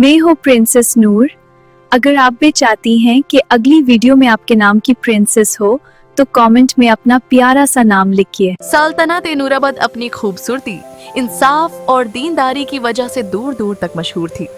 मैं हूँ प्रिंसेस नूर। अगर आप भी चाहती हैं कि अगली वीडियो में आपके नाम की प्रिंसेस हो तो कमेंट में अपना प्यारा सा नाम लिखिए। सल्तनत नूराबाद अपनी खूबसूरती, इंसाफ और दीनदारी की वजह से दूर दूर तक मशहूर थी।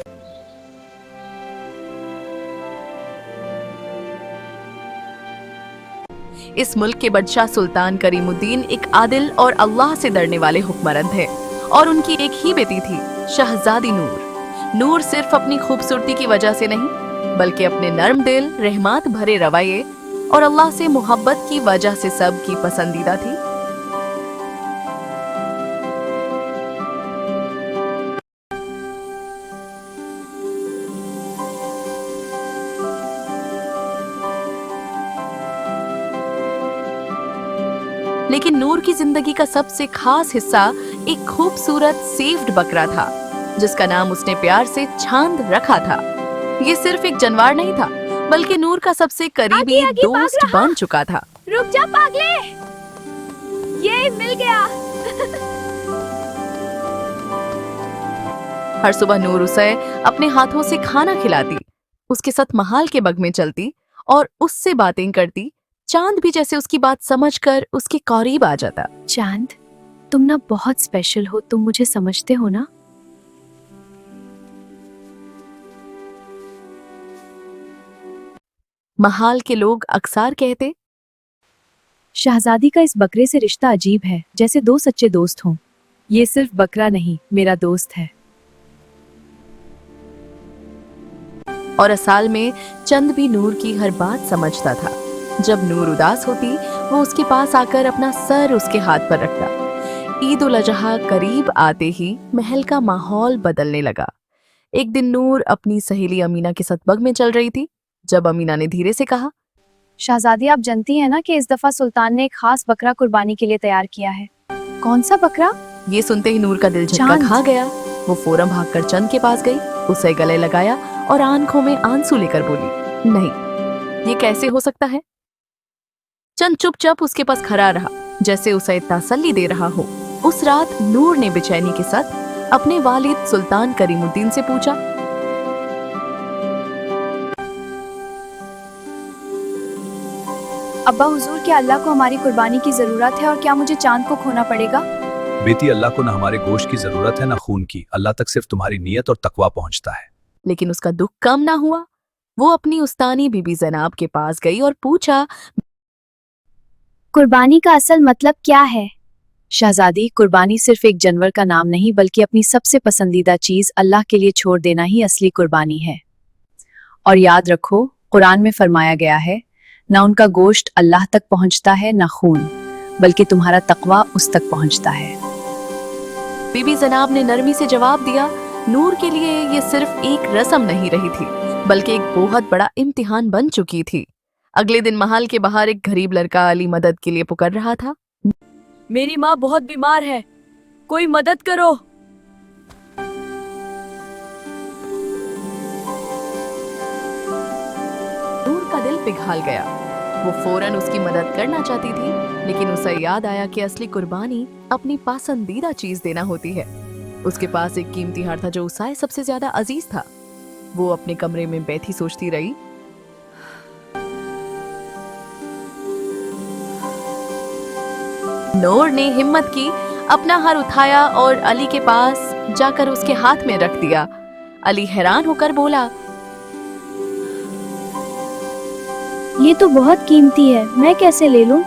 इस मुल्क के बादशाह सुल्तान करीमुद्दीन एक आदिल और अल्लाह से डरने वाले हुक्मरान थे और उनकी एक ही बेटी थी, शहजादी नूर। नूर सिर्फ अपनी खूबसूरती की वजह से नहीं बल्कि अपने नर्म दिल, रहमत भरे रवैये और अल्लाह से मोहब्बत की वजह से सबकी पसंदीदा थी। लेकिन नूर की जिंदगी का सबसे खास हिस्सा एक खूबसूरत सेव्ड बकरा था जिसका नाम उसने प्यार से चांद रखा था। ये सिर्फ एक जानवर नहीं था बल्कि नूर का सबसे करीबी दोस्त बन चुका था। रुक जा पागले, ये मिल गया। हर सुबह नूर उसे अपने हाथों से खाना खिलाती, उसके साथ महाल के बग में चलती और उससे बातें करती। चांद भी जैसे उसकी बात समझकर उसके करीब आ जाता। चांद, तुम ना बहुत स्पेशल हो, तुम मुझे समझते हो ना? महाल के लोग अक्सर कहते, शहजादी का इस बकरे से रिश्ता अजीब है, जैसे दो सच्चे दोस्त हों। ये सिर्फ बकरा नहीं, मेरा दोस्त है। और असल में चंद भी नूर की हर बात समझता था। जब नूर उदास होती वो उसके पास आकर अपना सर उसके हाथ पर रखता। ईद उल अजहा करीब आते ही महल का माहौल बदलने लगा। एक दिन नूर अपनी सहेली अमीना के साथ बग में चल रही थी जब अमीना ने धीरे से कहा, शहजादी, आप जानती हैं ना कि इस दफा सुल्तान ने एक खास बकरा कुर्बानी के लिए तैयार किया है। कौन सा बकरा? ये सुनते ही नूर का दिल झटका खा गया। वो फौरन भागकर चंद के पास गई, उसे गले लगाया और आंखों में आंसू लेकर बोली, नहीं, ये कैसे हो सकता है? चंद चुपचाप उसके पास खड़ा रहा जैसे उसे तसल्ली दे रहा हो। उस रात नूर ने बेचैनी के साथ अपने वालिद सुल्तान करीमुद्दीन से पूछा, अब्बा हुजूर, क्या अल्लाह को हमारी कुर्बानी की जरूरत है और क्या मुझे चांद को खोना पड़ेगा? बेटी, अल्लाह को न हमारे गोश्त की जरूरत है न खून की। अल्लाह तक सिर्फ तुम्हारी नीयत और तकवा पहुंचता है। लेकिन उसका दुख कम ना हुआ। वो अपनी उस्तानी बीबी ज़ैनब के पास गई और पूछा, कुर्बानी का असल मतलब क्या है? शहजादी, कुर्बानी सिर्फ एक जानवर का नाम नहीं बल्कि अपनी सबसे पसंदीदा चीज अल्लाह के लिए छोड़ देना ही असली कुर्बानी है। और याद रखो, कुरान में फरमाया गया है, न उनका गोश्त अल्लाह तक पहुंचता है न खून, बल्कि तुम्हारा तकवा उस तक पहुंचता है। बीबी ज़ैनब ने नरमी से जवाब दिया, नूर के लिए ये सिर्फ एक रस्म नहीं रही थी बल्कि एक बहुत बड़ा इम्तिहान बन चुकी थी। अगले दिन महल के बाहर एक गरीब लड़का अली मदद के लिए पुकार रहा था। मेरी माँ बहुत बीमार है, कोई मदद करो। नूर का दिल पिघल गया। वो फौरन उसकी मदद करना चाहती थी लेकिन उसे याद आया कि असली कुर्बानी अपनी पसंदीदा चीज देना होती है। उसके पास एक कीमती हार था जो उसे सबसे ज्यादा अजीज था। वो अपने कमरे में बैठी सोचती रही, नूर ने हिम्मत की, अपना हार उठाया और अली के पास जाकर उसके हाथ में रख दिया। अली हैरान होकर बोला, ये तो बहुत कीमती है, मैं कैसे ले लूं?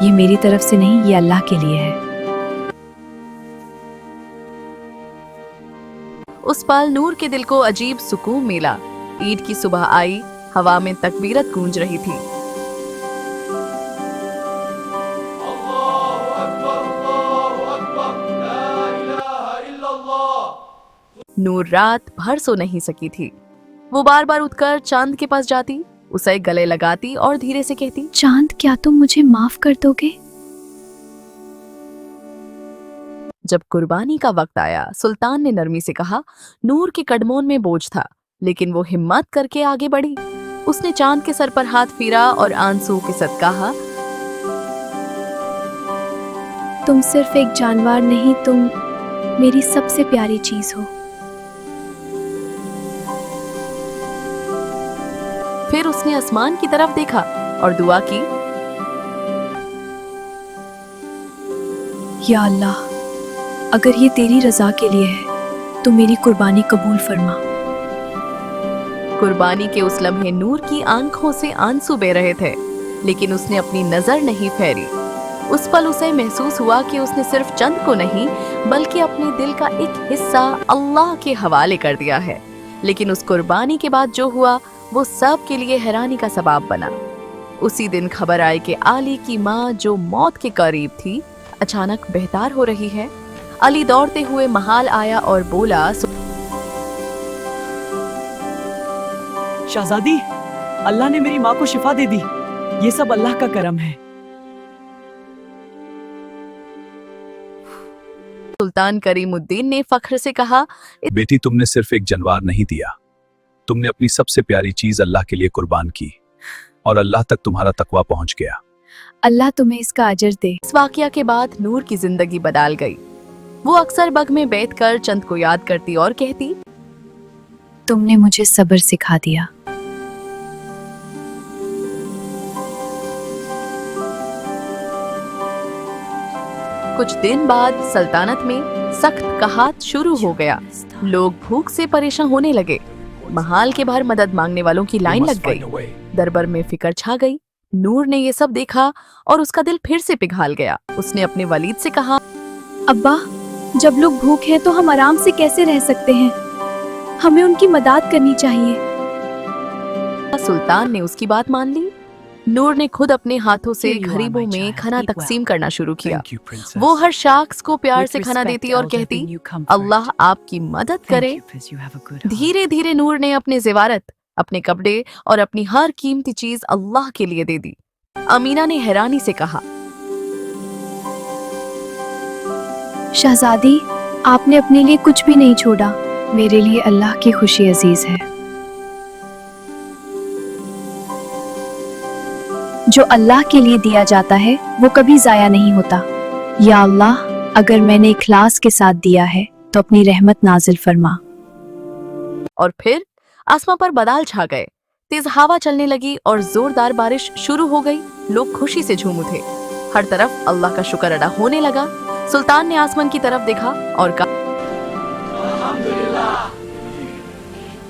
ये मेरी तरफ से नहीं, ये अल्लाह के लिए है। उस पल नूर के दिल को अजीब सुकून मिला। ईद की सुबह आई, हवा में तकबीरत गूंज रही थी। नूर रात भर सो नहीं सकी थी। वो बार बार उठकर चांद के पास जाती, उसे गले लगाती और धीरे से कहती, चांद, क्या तुम मुझे माफ कर दोगे? जब कुर्बानी का वक्त आया, सुल्तान ने नरमी से कहा। नूर के कदमों में बोझ था लेकिन वो हिम्मत करके आगे बढ़ी। उसने चांद के सर पर हाथ फेरा और आंसू के साथ कहा, तुम सिर्फ एक जानवर नहीं, तुम मेरी सबसे प्यारी चीज हो। फिर उसने आसमान की तरफ देखा और दुआ की, या अल्लाह, अगर ये तेरी रजा के लिए है तो मेरी कुर्बानी कबूल फरमा। कुर्बानी के उस लम्हे नूर की आंखों से आंसू बह रहे थे, लेकिन उसने अपनी नजर नहीं फेरी। उस पल उसे महसूस हुआ कि उसने सिर्फ चंद को नहीं बल्कि अपने दिल का एक हिस्सा अल्लाह के हवाले कर दिया है। लेकिन उस कुर्बानी के बाद जो हुआ वो सब के लिए हैरानी का सबब बना। उसी दिन खबर आई कि अली की माँ, जो मौत के करीब थी, अचानक बेहतर हो रही है। अली दौड़ते हुए महल आया और बोला, शहजादी, अल्लाह ने मेरी माँ को शिफा दे दी। ये सब अल्लाह का करम है। सुल्तान करीमुद्दीन ने फख्र से कहा, बेटी, तुमने सिर्फ एक जानवर नहीं दिया, तुमने अपनी सबसे प्यारी चीज अल्लाह के लिए कुर्बान की और अल्लाह तक तुम्हारा तकवा पहुंच गया। अल्लाह तुम्हें इसका अजर दे। इस वाकया के बाद नूर की जिंदगी बदल गई। वो अक्सर बग में बैठकर चंद को याद करती और कहती, तुमने मुझे सब्र सिखा दिया। कुछ दिन बाद सल्तनत में सख्त कहात शुरू हो गया। लोग भूख से परेशान होने लगे। महल के बाहर मदद मांगने वालों की लाइन लग गई। दरबार में फिक्र छा गई। नूर ने ये सब देखा और उसका दिल फिर से पिघल गया। उसने अपने वलीद से कहा, अब्बा, जब लोग भूखे हैं तो हम आराम से कैसे रह सकते हैं? हमें उनकी मदद करनी चाहिए। सुल्तान ने उसकी बात मान ली। नूर ने खुद अपने हाथों से गरीबों में खाना तकसीम करना शुरू किया। वो हर शख्स को प्यार से खाना देती और कहती, अल्लाह आपकी मदद करे। धीरे धीरे नूर ने अपने ज़ेवरात, अपने कपड़े और अपनी हर कीमती चीज अल्लाह के लिए दे दी। अमीना ने हैरानी से कहा, शहजादी, आपने अपने लिए कुछ भी नहीं छोड़ा। मेरे लिए अल्लाह की खुशी अजीज है। जो अल्लाह के लिए दिया जाता है वो कभी जाया नहीं होता। या अल्लाह, अगर मैंने इखलास के साथ दिया है तो अपनी रहमत नाजिल फरमा। और फिर आसमां पर बादल छा गए। तेज हवा चलने लगी और जोरदार बारिश शुरू हो गई। लोग खुशी से झूम उठे। हर तरफ अल्लाह का शुक्र अदा होने लगा। सुल्तान ने आसमान की तरफ देखा और कहा,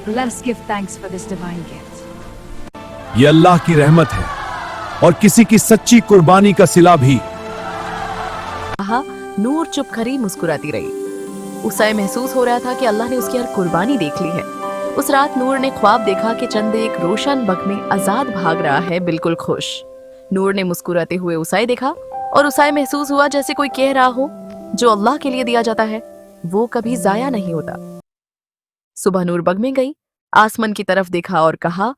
Let us give thanks for this divine gift. ये अल्लाह की रहमत है और किसी की सच्ची कुर्बानी का सिला भी। कहा। नूर चुप खड़ी मुस्कुराती रही। उसे महसूस हो रहा था कि अल्लाह ने उसकी हर कुर्बानी देख ली है। उस रात नूर ने ख्वाब देखा कि चंद एक रोशन बग में आजाद भाग रहा है, बिल्कुल खुश। नूर ने मुस्कुराते हुए उसे देखा और उसे महसूस हुआ जैसे कोई कह रहा हो, जो अल्लाह के लिए दिया जाता है वो कभी जाया नहीं होता। सुबह नूर बग में गई, आसमान की तरफ देखा और कहा,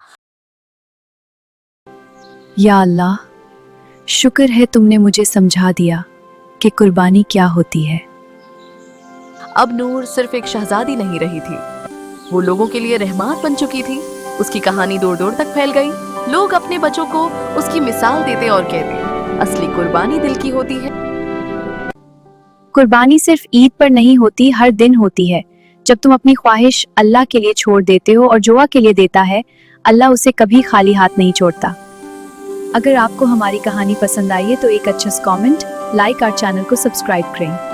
या अल्लाह, शुक्र है तुमने मुझे समझा दिया कि कुर्बानी क्या होती है। अब नूर सिर्फ एक शहजादी नहीं रही थी, वो लोगों के लिए रहमत बन चुकी थी। उसकी कहानी दूर दूर तक फैल गई। लोग अपने बच्चों को उसकी मिसाल देते और कहते, असली कुर्बानी दिल की होती है। कुर्बानी सिर्फ ईद पर नहीं होती, हर दिन होती है। जब तुम अपनी ख्वाहिश अल्लाह के लिए छोड़ देते हो और जो के लिए देता है, अल्लाह उसे कभी खाली हाथ नहीं छोड़ता। अगर आपको हमारी कहानी पसंद आई है तो एक अच्छा कमेंट, लाइक और चैनल को सब्सक्राइब करें।